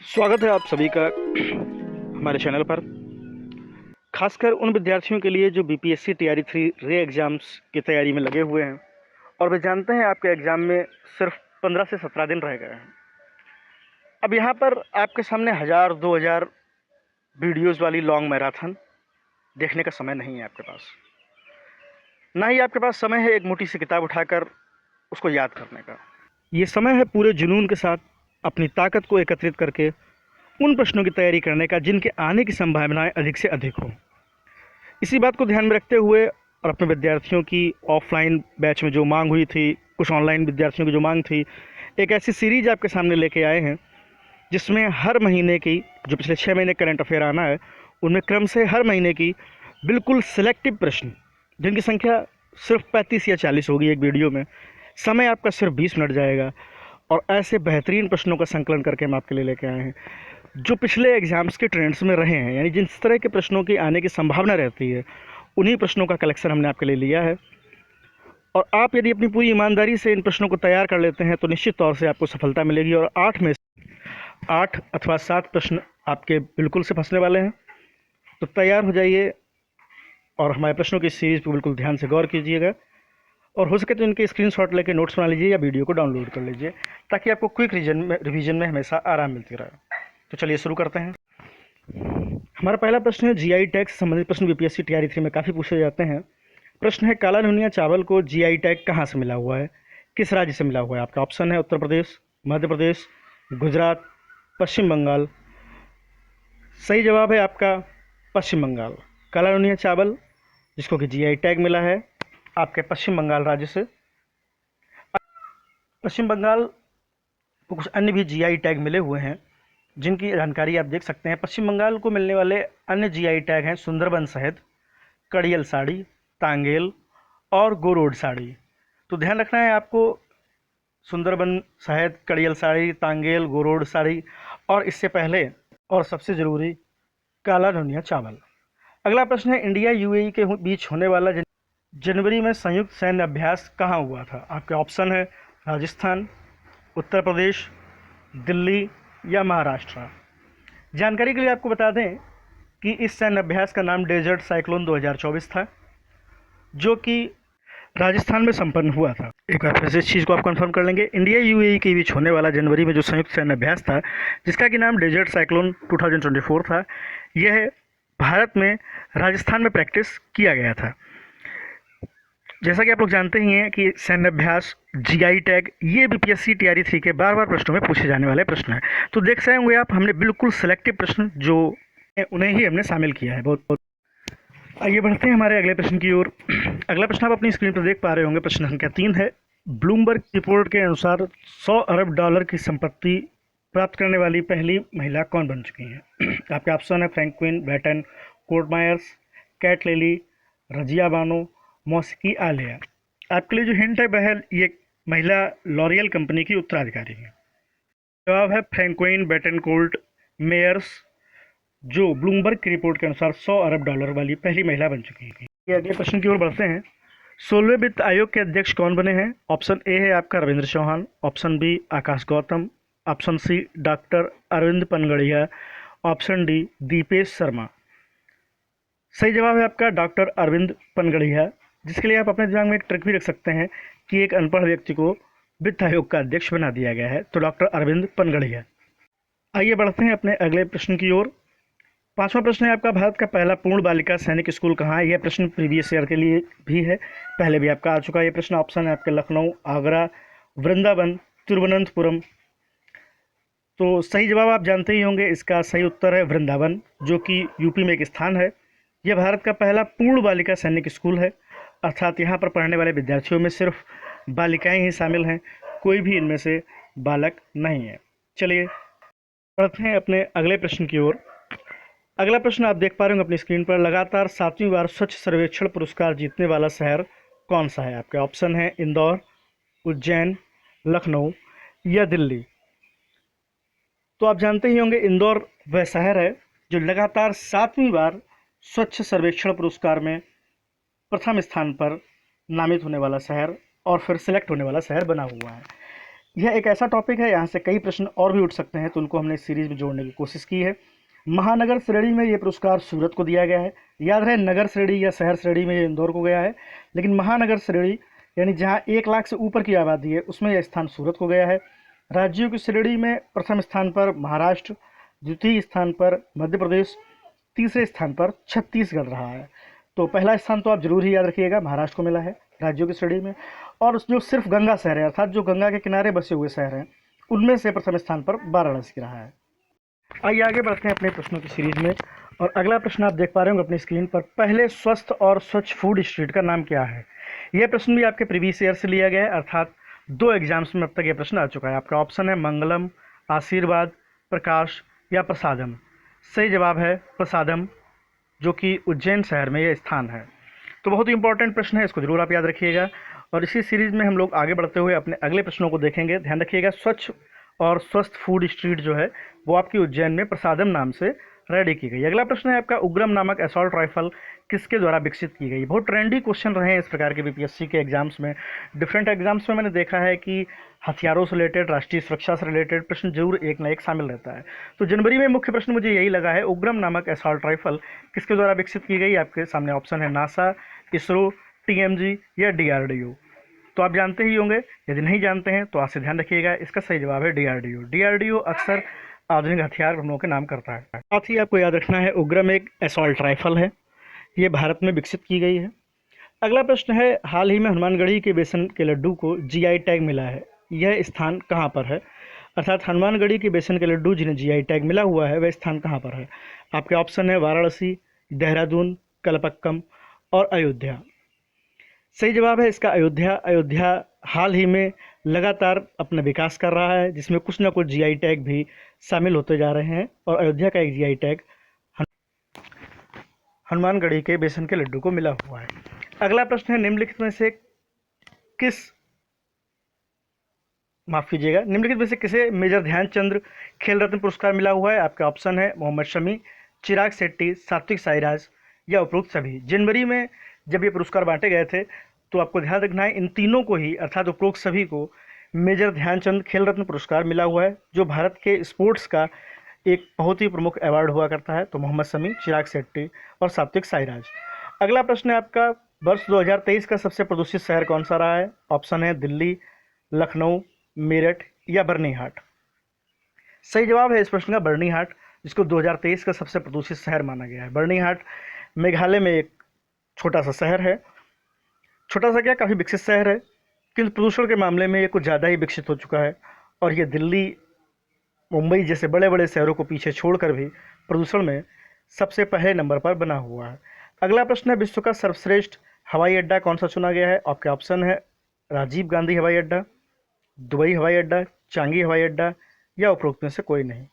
स्वागत है आप सभी का हमारे चैनल पर। खासकर उन विद्यार्थियों के लिए जो बीपीएससी टीआरई 3 रे एग्ज़ाम्स की तैयारी में लगे हुए हैं और वे जानते हैं आपके एग्ज़ाम में सिर्फ 15 से 17 दिन रह गए हैं। अब यहाँ पर आपके सामने 1000-2000 वीडियोज़ वाली लॉन्ग मैराथन देखने का समय नहीं है आपके पास। ना ही आपके पास समय है एक मोटी सी किताब उठाकर उसको याद करने का। ये समय है पूरे जुनून के साथ अपनी ताकत को एकत्रित करके उन प्रश्नों की तैयारी करने का जिनके आने की संभावनाएं अधिक से अधिक हो। इसी बात को ध्यान में रखते हुए और अपने विद्यार्थियों की ऑफलाइन बैच में जो मांग हुई थी, कुछ ऑनलाइन विद्यार्थियों की जो मांग थी, एक ऐसी सीरीज आपके सामने लेके आए हैं जिसमें हर महीने की जो पिछले 6 महीने करंट अफेयर आना है उनमें क्रम से हर महीने की बिल्कुल सिलेक्टिव प्रश्न जिनकी संख्या सिर्फ 35 या 40 होगी एक वीडियो में। समय आपका सिर्फ 20 मिनट जाएगा और ऐसे बेहतरीन प्रश्नों का संकलन करके हम आपके लिए लेके आए हैं जो पिछले एग्ज़ाम्स के ट्रेंड्स में रहे हैं, यानी जिस तरह के प्रश्नों की आने की संभावना रहती है उन्हीं प्रश्नों का कलेक्शन हमने आपके लिए लिया है। और आप यदि अपनी पूरी ईमानदारी से इन प्रश्नों को तैयार कर लेते हैं तो निश्चित तौर से आपको सफलता मिलेगी और 8 में से 8 अथवा 7 प्रश्न आपके बिल्कुल से फंसने वाले हैं। तो तैयार हो जाइए और हमारे प्रश्नों की सीरीज़ पर बिल्कुल ध्यान से गौर कीजिएगा और हो सके तो इनके स्क्रीनशॉट लेकर नोट्स बना लीजिए या वीडियो को डाउनलोड कर लीजिए ताकि आपको क्विक रिवीजन में हमेशा आराम मिलती रहे। तो चलिए शुरू करते हैं। हमारा पहला प्रश्न है जीआई टैग से संबंधित प्रश्न बीपीएससी टीआरई 3 में काफ़ी पूछे जाते हैं। प्रश्न है काला नुनिया चावल को जीआई टैग कहाँ से मिला हुआ है, किस राज्य से मिला हुआ है। आपका ऑप्शन है उत्तर प्रदेश, मध्य प्रदेश, गुजरात, पश्चिम बंगाल। सही जवाब है आपका पश्चिम बंगाल। काला नुनिया चावल जिसको कि जीआई टैग मिला है आपके पश्चिम बंगाल राज्य से। पश्चिम बंगाल को कुछ अन्य भी जीआई टैग मिले हुए हैं जिनकी जानकारी आप देख सकते हैं। पश्चिम बंगाल को मिलने वाले अन्य जीआई टैग हैं सुंदरबन शहद, कड़ियल साड़ी, तांगेल और गोरोड साड़ी। तो ध्यान रखना है आपको सुंदरबन शहद, कड़ियल साड़ी, तांगेल, गोरोड साड़ी और इससे पहले और सबसे ज़रूरी काला नुनिया चावल। अगला प्रश्न है इंडिया यूएई के बीच होने वाला जनवरी में संयुक्त सैन्य अभ्यास कहाँ हुआ था। आपके ऑप्शन है राजस्थान, उत्तर प्रदेश, दिल्ली या महाराष्ट्र। जानकारी के लिए आपको बता दें कि इस सैन्य अभ्यास का नाम डेजर्ट साइक्लोन 2024 था जो कि राजस्थान में संपन्न हुआ था। एक बार फिर से इस चीज़ को आप कंफर्म कर लेंगे। इंडिया यूएई के बीच होने वाला जनवरी में जो संयुक्त सैन्य अभ्यास था जिसका कि नाम डेजर्ट साइक्लोन 2024 था, यह भारत में राजस्थान में प्रैक्टिस किया गया था। जैसा कि आप लोग जानते ही हैं कि सैन्य अभ्यास, जीआई टैग ये बीपीएससी टीआरई 3 के बार बार प्रश्नों में पूछे जाने वाले प्रश्न हैं। तो देख सकते होंगे आप हमने बिल्कुल सिलेक्टिव प्रश्न जो उन्हें ही हमने शामिल किया है। बहुत बहुत आइए बढ़ते हैं हमारे अगले प्रश्न की ओर। अगला प्रश्न आप अपनी स्क्रीन पर देख पा रहे होंगे। प्रश्न संख्या 3 है ब्लूमबर्ग रिपोर्ट के अनुसार $100 अरब की संपत्ति प्राप्त करने वाली पहली महिला कौन बन चुकी हैं। आपके ऑप्शन है फ्रैंकलिन बैटन, कोर्टमायर्स, कैट लेली, रजिया बानो, मौसिकी आलिया। आपके लिए जो हिंट है वह ये महिला लॉरियल कंपनी की उत्तराधिकारी है। जवाब है फ्रैंकलिन बेटनकोर्ट मेयर्स जो ब्लूमबर्ग की रिपोर्ट के अनुसार $100 अरब वाली पहली महिला बन चुकी है। अगले प्रश्न की ओर बढ़ते हैं। 16वें वित्त आयोग के अध्यक्ष कौन बने हैं। ऑप्शन ए है आपका Ravindra Chauhan, option B Akash Gautam, option C doctor Arvind Panagariya, option D Deepesh Sharma. सही जवाब है आपका डॉक्टर अरविंद पनगड़िया, जिसके लिए आप अपने दिमाग में एक ट्रिक भी रख सकते हैं कि एक अनपढ़ व्यक्ति को वित्त आयोग का अध्यक्ष बना दिया गया है, तो डॉक्टर अरविंद पनगड़िया। आइए बढ़ते हैं अपने अगले प्रश्न की ओर। 5वां प्रश्न है आपका भारत का पहला पूर्ण बालिका सैनिक स्कूल कहाँ है। यह प्रश्न प्रीवियस ईयर के लिए भी है, पहले भी आपका आ चुका है ये प्रश्न। ऑप्शन है आपके लखनऊ, आगरा, वृंदावन, तिरुवनंतपुरम। तो सही जवाब आप जानते ही होंगे, इसका सही उत्तर है वृंदावन जो कि यूपी में एक स्थान है। यह भारत का पहला पूर्ण बालिका सैनिक स्कूल है, अर्थात यहाँ पर पढ़ने वाले विद्यार्थियों में सिर्फ बालिकाएं ही शामिल हैं, कोई भी इनमें से बालक नहीं है। चलिए बढ़ते हैं अपने अगले प्रश्न की ओर। अगला प्रश्न आप देख पा रहे होंगे अपनी स्क्रीन पर। लगातार 7वीं बार स्वच्छ सर्वेक्षण पुरस्कार जीतने वाला शहर कौन सा है। आपके ऑप्शन है इंदौर, उज्जैन, लखनऊ या दिल्ली। तो आप जानते ही होंगे इंदौर वह शहर है जो लगातार 7वीं बार स्वच्छ सर्वेक्षण पुरस्कार में प्रथम स्थान पर नामित होने वाला शहर और फिर सिलेक्ट होने वाला शहर बना हुआ है। यह एक ऐसा टॉपिक है, यहाँ से कई प्रश्न और भी उठ सकते हैं, तो उनको हमने इस सीरीज में जोड़ने की कोशिश की है। महानगर श्रेणी में ये पुरस्कार सूरत को दिया गया है। याद रहे, नगर श्रेणी या शहर श्रेणी में ये इंदौर को गया है, लेकिन महानगर श्रेणी यानी जहाँ 1 लाख से ऊपर की आबादी है उसमें यह स्थान सूरत को गया है। राज्यों की श्रेणी में प्रथम स्थान पर महाराष्ट्र, द्वितीय स्थान पर मध्य प्रदेश, तीसरे स्थान पर छत्तीसगढ़ रहा है। तो पहला स्थान तो आप जरूर ही याद रखिएगा, महाराष्ट्र को मिला है राज्यों की श्रेणी में। और जो सिर्फ गंगा शहर है, अर्थात जो गंगा के किनारे बसे हुए शहर हैं, उनमें से प्रथम स्थान पर वाराणसी रहा है। आइए आगे बढ़ते हैं अपने प्रश्नों की सीरीज में। और अगला प्रश्न आप देख पा रहे होंगे अपनी स्क्रीन पर, पहले स्वस्थ और स्वच्छ फूड स्ट्रीट का नाम क्या है। यह प्रश्न भी आपके प्रीवियस ईयर से लिया गया है, अर्थात 2 एग्जाम्स में अब तक यह प्रश्न आ चुका है। आपका ऑप्शन है मंगलम, आशीर्वाद, प्रकाश या प्रसादम। सही जवाब है प्रसादम, जो कि उज्जैन शहर में यह स्थान है। तो बहुत ही इंपॉर्टेंट प्रश्न है, इसको जरूर आप याद रखिएगा। और इसी सीरीज में हम लोग आगे बढ़ते हुए अपने अगले प्रश्नों को देखेंगे। ध्यान रखिएगा, स्वच्छ और स्वस्थ फूड स्ट्रीट जो है वो आपकी उज्जैन में प्रसादम नाम से रेडी की गई। अगला प्रश्न है आपका, उग्रम नामक असॉल्ट राइफल किसके द्वारा विकसित की गई। बहुत ट्रेंडी क्वेश्चन रहे हैं इस प्रकार के बीपीएससी के एग्जाम्स में। डिफरेंट एग्जाम्स में मैंने देखा है कि हथियारों से रिलेटेड, राष्ट्रीय सुरक्षा से रिलेटेड प्रश्न जरूर एक ना एक शामिल रहता है। तो जनवरी में मुख्य प्रश्न मुझे यही लगा है, उग्रम नामक असॉल्ट राइफल किसके द्वारा विकसित की गई। आपके सामने ऑप्शन है नासा, इसरो, टीएमजी या डीआरडीओ। तो आप जानते ही होंगे, यदि नहीं जानते हैं तो आज से ध्यान रखिएगा, इसका सही जवाब है डीआरडीओ। डीआरडीओ अक्सर आधुनिक हथियार बमों के नाम करता है। साथ ही आपको याद रखना है, उग्रम एक असॉल्ट राइफल है, ये भारत में विकसित की गई है। अगला प्रश्न है, हाल ही में हनुमानगढ़ी के बेसन के लड्डू को जीआई टैग मिला है, यह स्थान कहाँ पर है। अर्थात हनुमानगढ़ी के बेसन के लड्डू जिन्हें जीआई टैग मिला हुआ है वह स्थान कहाँ पर है। आपके ऑप्शन है वाराणसी, देहरादून, कलपक्कम और अयोध्या। सही जवाब है इसका अयोध्या। अयोध्या हाल ही में लगातार अपना विकास कर रहा है, जिसमें कुछ ना कुछ जीआई टैग भी शामिल होते जा रहे हैं, और अयोध्या का एक जीआई टैग हनुमानगढ़ी के बेसन के लड्डू को मिला हुआ है। अगला प्रश्न है, निम्नलिखित में से किसे मेजर ध्यानचंद खेल रत्न पुरस्कार मिला हुआ है। आपका ऑप्शन है मोहम्मद शमी, चिराग शेट्टी, सात्विक साईराज या उपरोक्त सभी। जनवरी में जब ये पुरस्कार बांटे गए थे तो आपको ध्यान रखना है, इन तीनों को ही अर्थात उपरोक्त सभी को मेजर ध्यानचंद खेल रत्न पुरस्कार मिला हुआ है, जो भारत के स्पोर्ट्स का एक बहुत ही प्रमुख अवार्ड हुआ करता है। तो मोहम्मद शमी, चिराग शेट्टी और सात्विक साईराज। अगला प्रश्न है आपका, वर्ष 2023 का सबसे प्रदूषित शहर कौन सा रहा है। ऑप्शन है दिल्ली, लखनऊ, मेरठ या बर्निहाट। सही जवाब है इस प्रश्न का बर्निहाट, जिसको 2023 का सबसे प्रदूषित शहर माना गया है। बर्निहाट मेघालय में एक छोटा सा शहर है, छोटा सा क्या, काफ़ी विकसित शहर है, किंतु प्रदूषण के मामले में ये कुछ ज़्यादा ही विकसित हो चुका है, और ये दिल्ली, मुंबई जैसे बड़े बड़े शहरों को पीछे छोड़कर भी प्रदूषण में सबसे पहले नंबर पर बना हुआ है। अगला प्रश्न है, विश्व का सर्वश्रेष्ठ हवाई अड्डा कौन सा चुना गया है। आपके ऑप्शन है राजीव गांधी हवाई अड्डा, दुबई हवाई अड्डा, चांगी हवाई अड्डा या उपरोक्त में से कोई नहीं।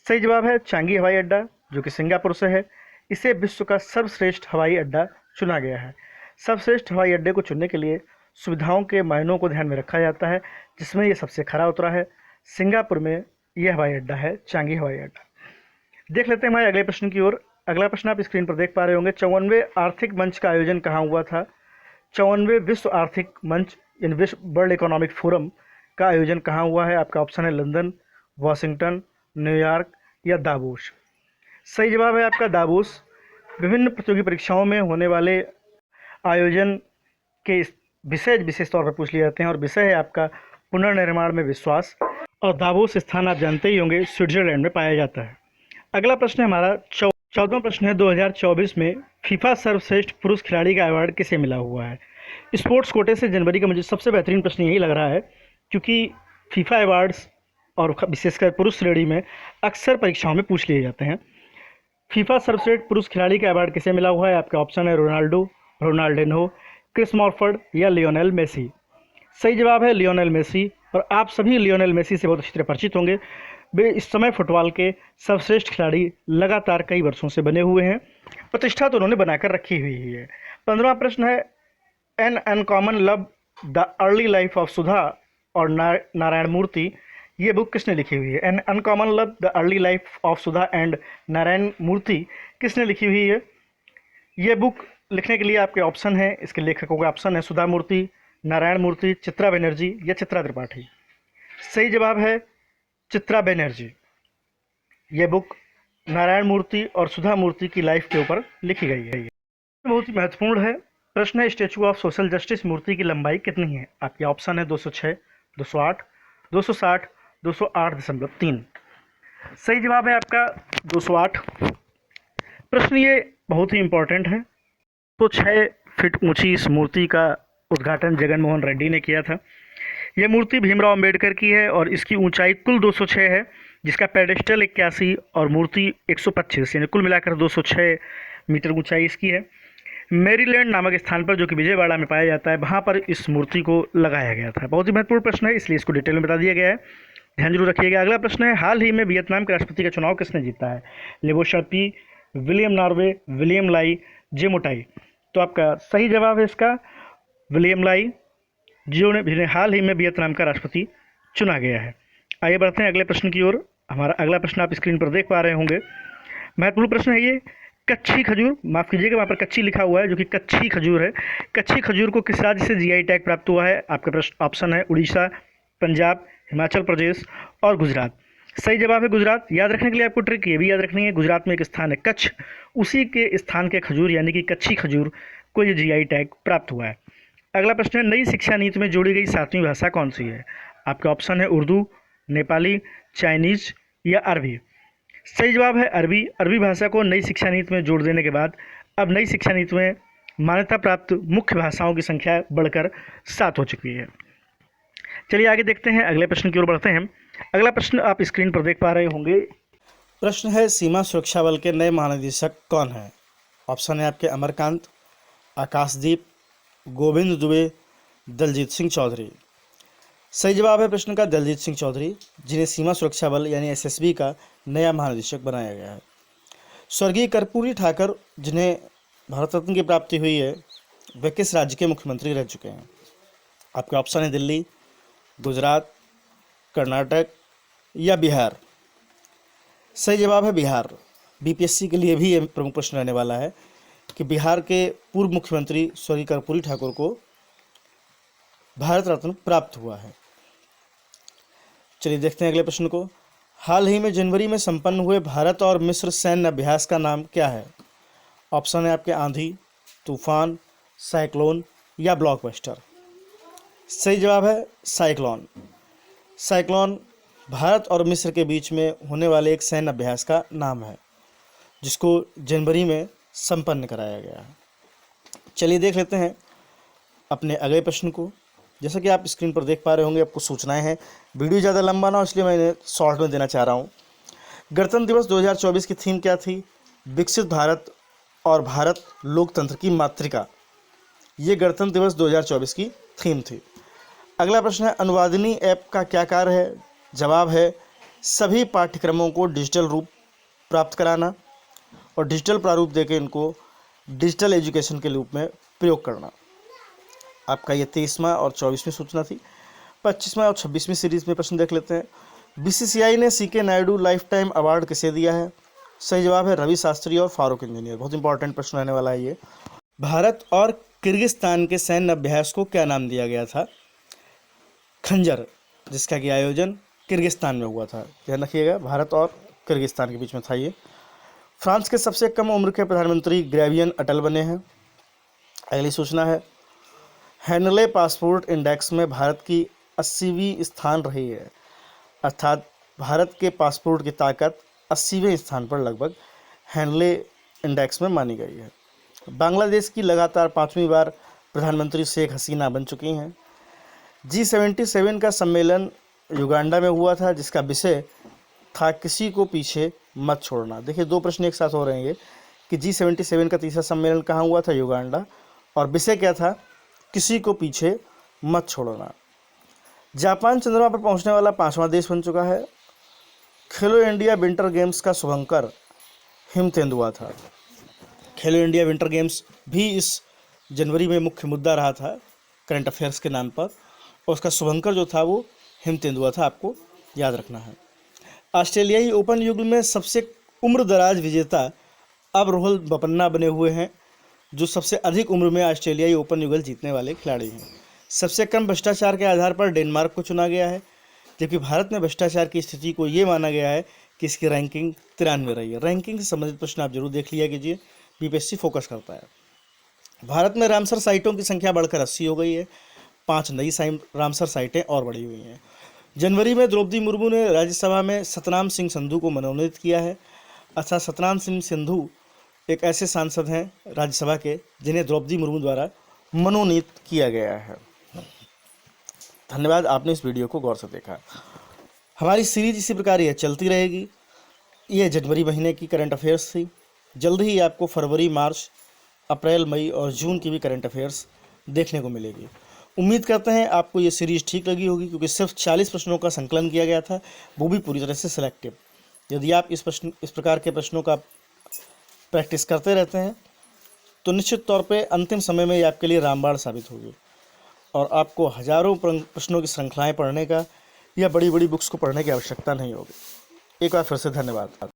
सही जवाब है चांगी हवाई अड्डा, जो कि सिंगापुर से है। इसे विश्व का सर्वश्रेष्ठ हवाई अड्डा चुना गया है। सर्वश्रेष्ठ हवाई अड्डे को चुनने के लिए सुविधाओं के मायनों को ध्यान में रखा जाता है, जिसमें ये सबसे खरा उतरा है। सिंगापुर में यह हवाई अड्डा है चांगी हवाई अड्डा। देख लेते हैं हमारे अगले प्रश्न की ओर। अगला प्रश्न आप स्क्रीन पर देख पा रहे होंगे, 54वें आर्थिक मंच का आयोजन कहाँ हुआ था। 54वें विश्व आर्थिक मंच यानी विश्व वर्ल्ड इकोनॉमिक फोरम का आयोजन कहाँ हुआ है। आपका ऑप्शन है लंदन, वाशिंगटन, न्यूयॉर्क या दावोस। सही जवाब है आपका दावोस। विभिन्न प्रतियोगी परीक्षाओं में होने वाले आयोजन के विषय विशेष तौर पर पूछ लिए जाते हैं, और विषय है आपका पुनर्निर्माण में विश्वास, और दावोस स्थान आप जानते ही होंगे स्विट्जरलैंड में पाया जाता है। अगला प्रश्न है हमारा 14वां प्रश्न है, 2024 में फीफा सर्वश्रेष्ठ पुरुष खिलाड़ी का अवार्ड किसे मिला हुआ है। स्पोर्ट्स कोटे से जनवरी का मुझे सबसे बेहतरीन प्रश्न यही लग रहा है, क्योंकि फीफा अवार्ड्स और विशेषकर पुरुष श्रेणी में अक्सर परीक्षाओं में पूछ लिए जाते हैं। फीफा सर्वश्रेष्ठ पुरुष खिलाड़ी का अवार्ड किसे मिला हुआ है। आपका ऑप्शन है रोनाल्डो, रोनाल्डिन्हो, क्रिस मॉर्फर्ड या लियोनेल मेसी। सही जवाब है लियोनेल मेसी, और आप सभी लियोनेल मेसी से बहुत अच्छी तरह परिचित होंगे। वे इस समय फुटबॉल के सर्वश्रेष्ठ खिलाड़ी लगातार कई वर्षों से बने हुए हैं, प्रतिष्ठा तो उन्होंने बनाकर रखी हुई ही है। 15वां प्रश्न है, an uncommon love the early life of Sudha और नारायण मूर्ति, ये बुक किसने लिखी हुई है। An uncommon love the early life of Sudha and Narayana Murthy किसने लिखी हुई है। ये बुक लिखने के लिए आपके ऑप्शन है, इसके लेखकों का ऑप्शन है सुधा मूर्ति, नारायण मूर्ति, चित्रा बनर्जी या चित्रा त्रिपाठी। सही जवाब है चित्रा बनर्जी। ये बुक नारायण मूर्ति और सुधा मूर्ति की लाइफ के ऊपर लिखी गई है। बहुत ही महत्वपूर्ण है। प्रश्न है स्टेचू ऑफ सोशल जस्टिस मूर्ति की लंबाई कितनी है? आपके ऑप्शन है 206, 208, 260, 208.3। सही जवाब है आपका 208। प्रश्न ये बहुत ही इम्पोर्टेंट है। तो 6 फीट ऊंची इस मूर्ति का उद्घाटन जगन मोहन रेड्डी ने किया था। यह मूर्ति भीमराव अंबेडकर की है और इसकी ऊंचाई कुल 206 है, जिसका पेडेस्टल 81 और मूर्ति 125, यानी कुल मिलाकर 206 मीटर ऊंचाई इसकी है। मैरीलैंड नामक स्थान पर, जो कि विजयवाड़ा में पाया जाता है, वहाँ पर इस मूर्ति को लगाया गया था। बहुत ही महत्वपूर्ण प्रश्न है, इसलिए इसको डिटेल में बता दिया गया है, ध्यान जरूर रखिएगा। अगला प्रश्न है हाल ही में वियतनाम के राष्ट्रपति का चुनाव किसने जीता है? लेबो शर्पी, विलियम नॉर्वे, विलियम लाई, जेमोटाई। तो आपका सही जवाब है इसका विलियम लाई, जिन्हें हाल ही में वियतनाम का राष्ट्रपति चुना गया है। आइए बढ़ते हैं अगले प्रश्न की ओर। हमारा अगला प्रश्न आप स्क्रीन पर देख पा रहे होंगे। महत्वपूर्ण प्रश्न है ये। कच्छी खजूर, माफ़ कीजिएगा वहाँ पर कच्ची लिखा हुआ है, जो कि कच्छी खजूर है। कच्छी खजूर को किस राज्य से जीआई टैग प्राप्त हुआ है? आपका प्रश्न ऑप्शन है उड़ीसा, पंजाब, हिमाचल प्रदेश और गुजरात। सही जवाब है गुजरात। याद रखने के लिए आपको ट्रिक ये भी याद रखनी है, गुजरात में एक स्थान है कच्छ, उसी के स्थान के खजूर यानी कि कच्छी खजूर को ये जीआई टैग प्राप्त हुआ है। अगला प्रश्न है नई शिक्षा नीति में जोड़ी गई 7वीं भाषा कौन सी है? आपके ऑप्शन है उर्दू, नेपाली, चाइनीज या अरबी। सही जवाब है अरबी। अरबी भाषा को नई शिक्षा नीति में जोड़ देने के बाद अब नई शिक्षा नीति में मान्यता प्राप्त मुख्य भाषाओं की संख्या बढ़कर 7 हो चुकी है। चलिए आगे देखते हैं, अगले प्रश्न की ओर बढ़ते हैं। अगला प्रश्न आप स्क्रीन पर देख पा रहे होंगे। प्रश्न है सीमा सुरक्षा बल के नए महानिदेशक कौन है? ऑप्शन है आपके अमरकांत, आकाशदीप, गोविंद दुबे, दलजीत सिंह चौधरी। सही जवाब है प्रश्न का दलजीत सिंह चौधरी, जिन्हें सीमा सुरक्षा बल यानी एसएसबी का नया महानिदेशक बनाया गया है। स्वर्गीय कर्पूरी ठाकर, जिन्हें भारत रत्न की प्राप्ति हुई है, वे किस राज्य के मुख्यमंत्री रह चुके हैं? आपके ऑप्शन है दिल्ली, गुजरात, कर्नाटक या बिहार। सही जवाब है बिहार। बीपीएससी के लिए भी ये प्रमुख प्रश्न रहने वाला है कि बिहार के पूर्व मुख्यमंत्री स्वर्गीय कर्पूरी ठाकुर को भारत रत्न प्राप्त हुआ है। चलिए देखते हैं अगले प्रश्न को। हाल ही में जनवरी में संपन्न हुए भारत और मिस्र सैन्य अभ्यास का नाम क्या है? ऑप्शन है आपके आंधी, तूफान, साइक्लोन या ब्लॉकबस्टर। सही जवाब है साइक्लोन। साइक्लोन भारत और मिस्र के बीच में होने वाले एक सैन्य अभ्यास का नाम है, जिसको जनवरी में संपन्न कराया गया है। चलिए देख लेते हैं अपने अगले प्रश्न को। जैसा कि आप स्क्रीन पर देख पा रहे होंगे, आपको सूचनाएं हैं, वीडियो ज़्यादा लंबा ना हो इसलिए मैं शॉर्ट में देना चाह रहा हूं। गणतंत्र दिवस 2024 की थीम क्या थी? विकसित भारत और भारत लोकतंत्र की मातृका। ये गणतंत्र दिवस 2024 की थीम थी। अगला प्रश्न है अनुवादिनी ऐप का क्या कार्य है? जवाब है सभी पाठ्यक्रमों को डिजिटल रूप प्राप्त कराना और डिजिटल प्रारूप देकर इनको डिजिटल एजुकेशन के रूप में प्रयोग करना। आपका ये 23वां और 24वीं सूचना थी। 25वां और 26वीं सीरीज में प्रश्न देख लेते हैं। बीसीसीआई ने CK Naidu lifetime award किसे दिया है? सही जवाब है रवि शास्त्री और फारूक इंजीनियर। बहुत इंपॉर्टेंट प्रश्न रहने वाला है ये। भारत और किर्गिस्तान के सैन्य अभ्यास को क्या नाम दिया गया था? खंजर, जिसका कि आयोजन किर्गिस्तान में हुआ था। ध्यान रखिएगा, भारत और किर्गिस्तान के बीच में था ये। फ्रांस के सबसे कम उम्र के प्रधानमंत्री ग्रेवियन अटल बने हैं। अगली सूचना है हेनले पासपोर्ट इंडेक्स में भारत की 80वीं स्थान रही है, अर्थात भारत के पासपोर्ट की ताकत 80वें स्थान पर लगभग हेनले इंडेक्स में मानी गई है। बांग्लादेश की लगातार 5वीं बार प्रधानमंत्री शेख हसीना बन चुकी हैं। G77 का सम्मेलन युगांडा में हुआ था, जिसका विषय था किसी को पीछे मत छोड़ना। देखिए, दो प्रश्न एक साथ हो रहे हैं कि G77 का तीसरा सम्मेलन कहाँ हुआ था? युगांडा। और विषय क्या था? किसी को पीछे मत छोड़ना। जापान चंद्रमा पर पहुंचने वाला 5वां देश बन चुका है। खेलो इंडिया विंटर गेम्स का शुभंकर हिम तेंदुआ था। खेलो इंडिया विंटर गेम्स भी इस जनवरी में मुख्य मुद्दा रहा था करंट अफेयर्स के नाम पर, और उसका शुभंकर जो था वो हिम तेंदुआ था, आपको याद रखना है। ऑस्ट्रेलियाई ओपन युगल में सबसे उम्र दराज विजेता अब रोहल बोपन्ना बने हुए हैं, जो सबसे अधिक उम्र में ऑस्ट्रेलियाई ओपन युगल जीतने वाले खिलाड़ी हैं। सबसे कम भ्रष्टाचार के आधार पर डेनमार्क को चुना गया है। जबकि भारत में भ्रष्टाचार की स्थिति को ये माना गया है कि इसकी रैंकिंग 93 रही है। रैंकिंग से संबंधित प्रश्न आप जरूर देख लिया कीजिए, बीपीएससी फोकस करता है। भारत में रामसर साइटों की संख्या बढ़कर 80 हो गई है। 5 नई रामसर साइटें और बढ़ी हुई हैं। जनवरी में द्रौपदी मुर्मू ने राज्यसभा में सतनाम सिंह संधू को मनोनीत किया है। अच्छा, सतनाम सिंह संधू एक ऐसे सांसद हैं राज्यसभा के जिन्हें द्रौपदी मुर्मू द्वारा मनोनीत किया गया है। धन्यवाद, आपने इस वीडियो को गौर से देखा। हमारी सीरीज इसी प्रकार यह चलती रहेगी। ये जनवरी महीने की करंट अफेयर्स थी। जल्द ही आपको फरवरी, मार्च, अप्रैल, मई और जून की भी करंट अफेयर्स देखने को मिलेगी। उम्मीद करते हैं आपको ये सीरीज ठीक लगी होगी, क्योंकि सिर्फ 40 प्रश्नों का संकलन किया गया था, वो भी पूरी तरह से सिलेक्टिव। यदि आप इस प्रकार के प्रश्नों का प्रैक्टिस करते रहते हैं तो निश्चित तौर पे अंतिम समय में ये आपके लिए रामबाण साबित होगी और आपको हजारों प्रश्नों की श्रृंखलाएं पढ़ने का या बड़ी बड़ी बुक्स को पढ़ने की आवश्यकता नहीं होगी। एक बार फिर से धन्यवाद।